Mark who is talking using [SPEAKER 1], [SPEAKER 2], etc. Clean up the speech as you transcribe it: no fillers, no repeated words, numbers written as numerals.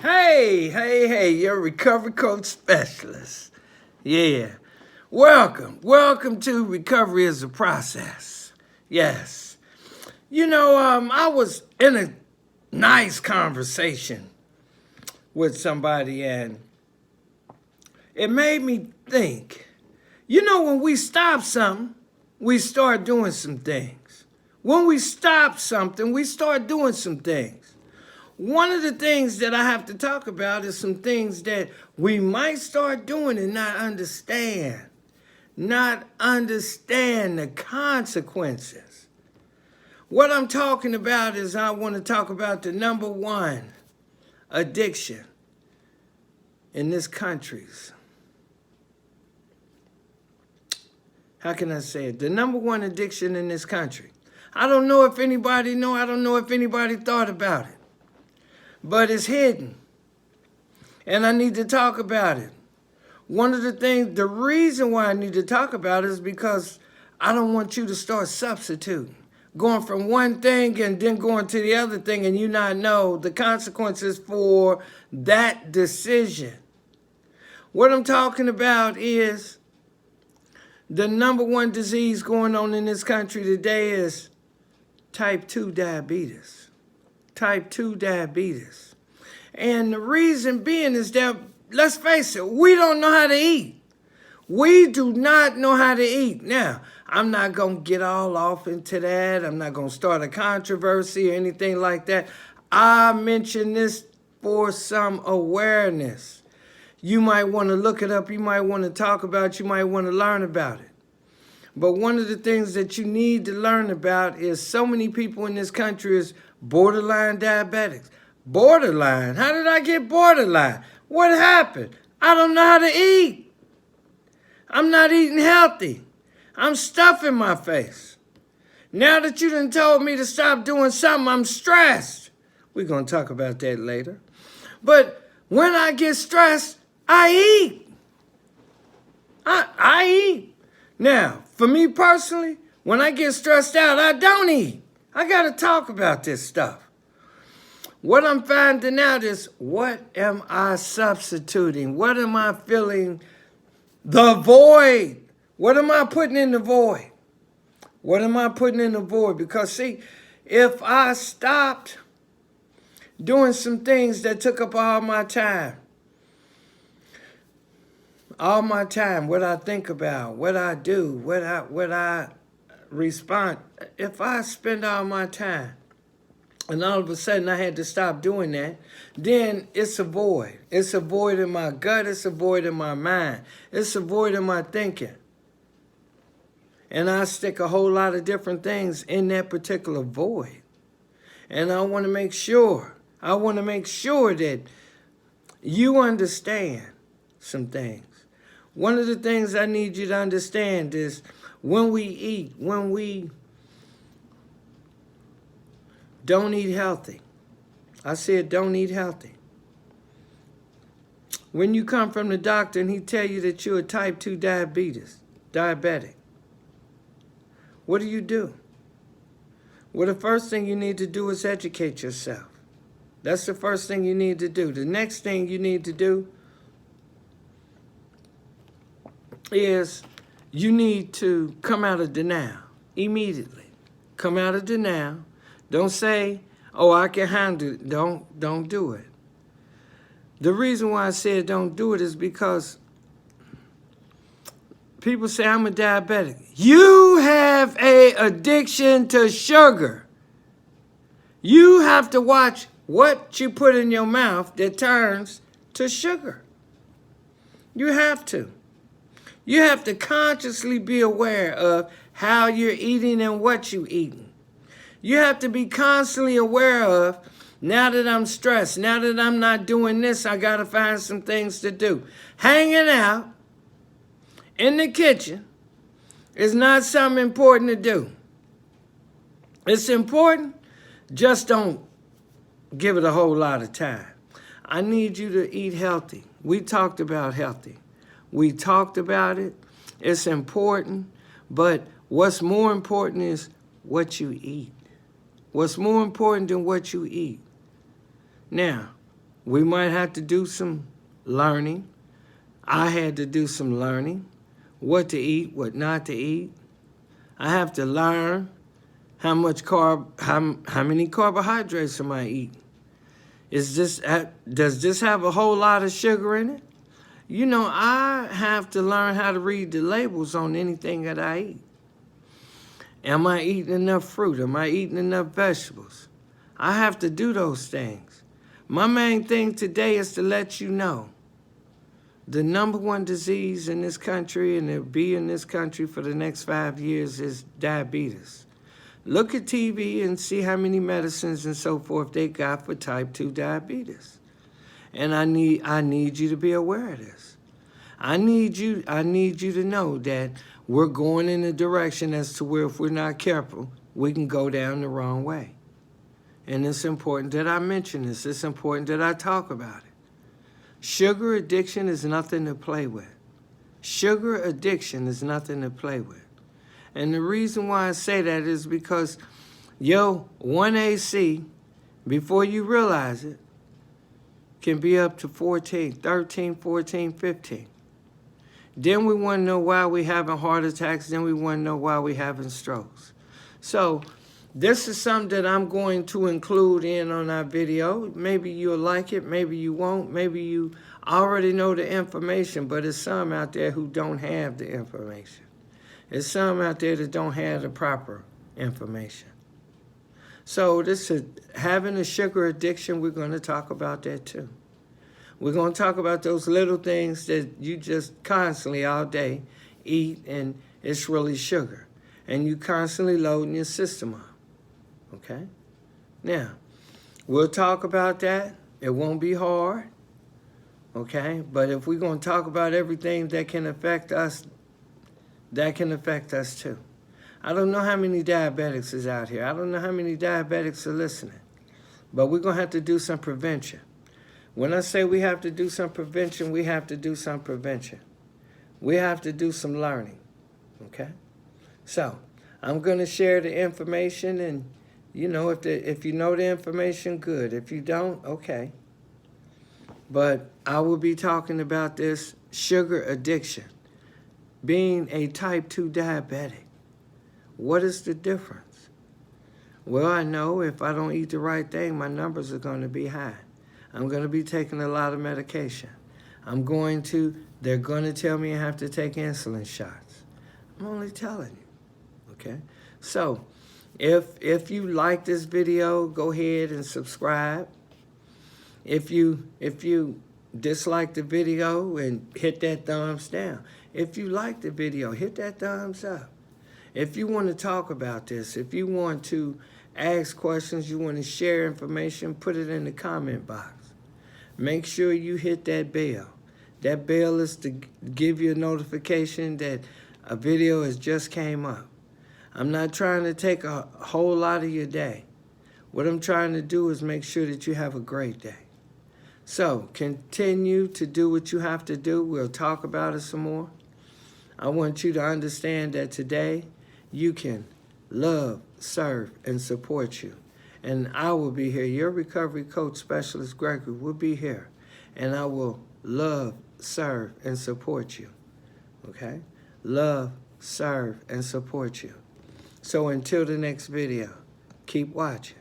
[SPEAKER 1] Hey, your recovery coach specialist. Yeah. Welcome to Recovery is a Process. Yes. I was in a nice conversation with somebody and it made me think. When we stop something, we start doing some things. When we stop something, we start doing some things. One of the things that I have to talk about is some things that we might start doing and not understand. Not understand the consequences. What I'm talking about is I want to talk about the number one addiction in this country's. How can I say it? The number one addiction in this country. I don't know if anybody know. I don't know if anybody thought about it. But it's hidden. And I need to talk about it. One of the reason why I need to talk about it is because I don't want you to start substituting. Going from one thing and then going to the other thing and you not know the consequences for that decision. What I'm talking about is the number one disease going on in this country today is type 2 diabetes. Type 2 diabetes. And the reason being is that, let's face it, we don't know how to eat. We do not know how to eat. Now, I'm not going to get all off into that. I'm not going to start a controversy or anything like that. I mention this for some awareness. You might want to look it up. You might want to talk about it. You might want to learn about it. But one of the things that you need to learn about is so many people in this country is borderline diabetics. Borderline? How did I get borderline? What happened? I don't know how to eat. I'm not eating healthy. I'm stuffing my face. Now that you done told me to stop doing something, I'm stressed. We're going to talk about that later. But when I get stressed, I eat. I eat. Now, for me personally, when I get stressed out, I don't eat. I got to talk about this stuff. What I'm finding out is, what am I substituting? What am I filling the void? What am I putting in the void? What am I putting in the void? Because, see, if I stopped doing some things that took up all my time, what I think about, what I do, what I respond. If I spend all my time and all of a sudden I had to stop doing that, then it's a void. It's a void in my gut. It's a void in my mind. It's a void in my thinking. And I stick a whole lot of different things in that particular void. And I want to make sure that you understand some things. One of the things I need you to understand is when we eat, when we don't eat healthy. I said don't eat healthy. When you come from the doctor and he tell you that you're a type 2 diabetic, what do? Well, the first thing you need to do is educate yourself. That's the first thing you need to do. The next thing you need to do is you need to come out of denial immediately. Come out of denial. Don't say, oh, I can handle it. Don't do it. The reason why I said don't do it is because people say I'm a diabetic. You have an addiction to sugar. You have to watch what you put in your mouth that turns to sugar. You have to. You have to consciously be aware of how you're eating and what you're eating. You have to be constantly aware of, now that I'm stressed, now that I'm not doing this, I got to find some things to do. Hanging out in the kitchen is not something important to do. It's important, just don't give it a whole lot of time. I need you to eat healthy. We talked about healthy. We talked about it. It's important. But what's more important is what you eat. What's more important than what you eat? Now, We might have to do some learning. I had to do some learning. What to eat, what not to eat. I have to learn how many carbohydrates am I eating. Does this have a whole lot of sugar in it? You know, I have to learn how to read the labels on anything that I eat. Am I eating enough fruit? Am I eating enough vegetables? I have to do those things. My main thing today is to let you know the #1 disease in this country, and it'll be in this country for the next 5 years, is diabetes. Look at TV and see how many medicines and so forth they got for type 2 diabetes. And I need you to be aware of this. I need you to know that we're going in a direction as to where if we're not careful, we can go down the wrong way. And it's important that I mention this. It's important that I talk about it. Sugar addiction is nothing to play with. Sugar addiction is nothing to play with. And the reason why I say that is because, 1AC, before you realize it, can be up to 14, 13, 14, 15. Then we want to know why we're having heart attacks. Then we want to know why we're having strokes. So this is something that I'm going to include in on our video. Maybe you'll like it. Maybe you won't. Maybe you already know the information, but there's some out there who don't have the information. There's some out there that don't have the proper information. So this is having a sugar addiction. We're going to talk about that too. We're going to talk about those little things that you just constantly all day eat, and it's really sugar. And you constantly loading your system up. Okay? Now, we'll talk about that. It won't be hard. Okay? But if we're going to talk about everything that can affect us, that can affect us too. I don't know how many diabetics is out here. I don't know how many diabetics are listening. But we're going to have to do some prevention. When I say we have to do some prevention, we have to do some prevention. We have to do some learning. Okay? So, I'm going to share the information, and, if you know the information, good. If you don't, okay. But I will be talking about this sugar addiction. Being a type 2 diabetic. What is the difference? Well, I know if I don't eat the right thing, my numbers are going to be high. I'm going to be taking a lot of medication. They're going to tell me I have to take insulin shots. I'm only telling you, okay? So, if you like this video, go ahead and subscribe. If you dislike the video, and hit that thumbs down. If you like the video, hit that thumbs up. If you want to talk about this, if you want to ask questions, you want to share information, put it in the comment box. Make sure you hit that bell. That bell is to give you a notification that a video has just came up. I'm not trying to take a whole lot of your day. What I'm trying to do is make sure that you have a great day. So, continue to do what you have to do. We'll talk about it some more. I want you to understand that today you can love, serve, and support you. And I will be here. Your recovery coach specialist, Gregory, will be here. And I will love, serve, and support you. Okay? Love, serve, and support you. So until the next video, keep watching.